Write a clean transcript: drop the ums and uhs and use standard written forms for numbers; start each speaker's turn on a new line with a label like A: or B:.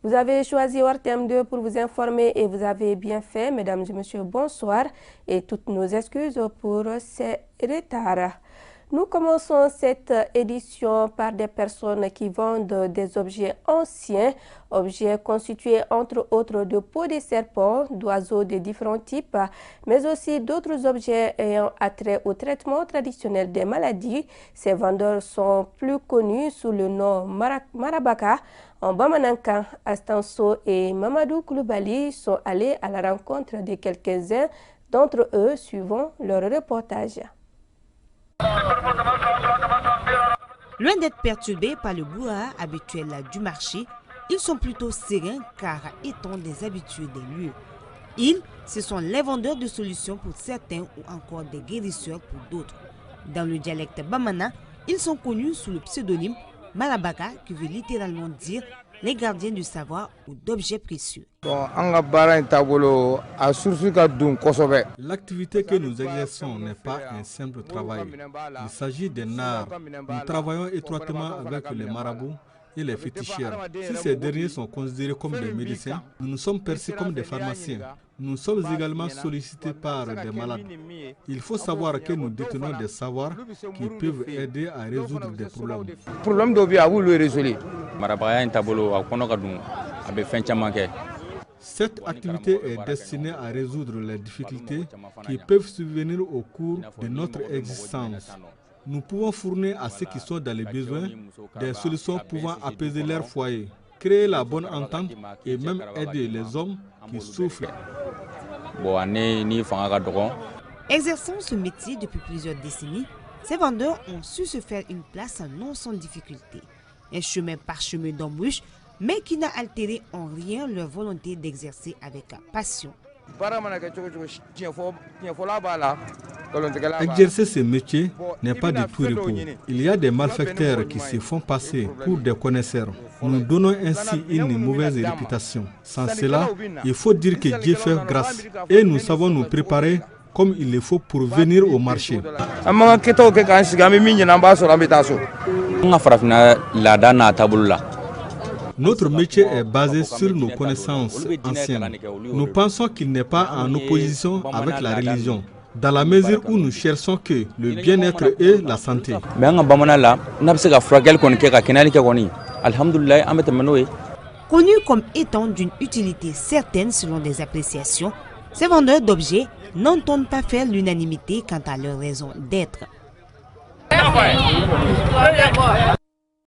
A: Vous avez choisi Wartem 2 pour vous informer et vous avez bien fait. Mesdames et messieurs, bonsoir et toutes nos excuses pour ces retards. Nous commençons cette édition par des personnes qui vendent des objets anciens, objets constitués entre autres de peaux de serpents, d'oiseaux de différents types, mais aussi d'autres objets ayant attrait au traitement traditionnel des maladies. Ces vendeurs sont plus connus sous le nom Marabaka. En Bamanankan, Astanso et Mamadou Koulibaly sont allés à la rencontre de quelques-uns d'entre eux, suivant leur reportage.
B: Loin d'être perturbés par le brouhaha habituel du marché, ils sont plutôt sereins car étant des habitués des lieux. Ils, ce sont les vendeurs de solutions pour certains ou encore des guérisseurs pour d'autres. Dans le dialecte bamana, ils sont connus sous le pseudonyme Marabaka, qui veut littéralement dire les gardiens du savoir ou d'objets précieux.
C: L'activité que nous exerçons n'est pas un simple travail. Il s'agit d'un art. Nous travaillons étroitement avec les marabouts et les féticheurs. Si ces derniers sont considérés comme des médecins, nous sommes perçus comme des pharmaciens. Nous sommes également sollicités par des malades. Il faut savoir que nous détenons des savoirs qui peuvent aider à résoudre des problèmes. Cette activité est destinée à résoudre les difficultés qui peuvent survenir au cours de notre existence. Nous pouvons fournir à ceux qui sont dans les besoins des solutions pouvant apaiser leur foyer, créer la bonne entente et même aider les hommes qui souffrent.
B: Exerçant ce métier depuis plusieurs décennies, ces vendeurs ont su se faire une place non sans difficulté. Un chemin parsemé d'embûches, mais qui n'a altéré en rien leur volonté d'exercer avec passion.
C: Exercer ce métier n'est pas du tout repos. Il y a des malfaiteurs qui se font passer pour des connaisseurs. Nous donnons ainsi une mauvaise réputation. Sans cela, il faut dire que Dieu fait grâce et nous savons nous préparer comme il le faut pour venir au marché. Notre métier est basé sur nos connaissances anciennes. Nous pensons qu'il n'est pas en opposition avec la religion, dans la mesure où nous cherchons que le bien-être et la santé.
B: Connus comme étant d'une utilité certaine selon des appréciations, ces vendeurs d'objets n'entendent pas faire l'unanimité quant à leur raison d'être.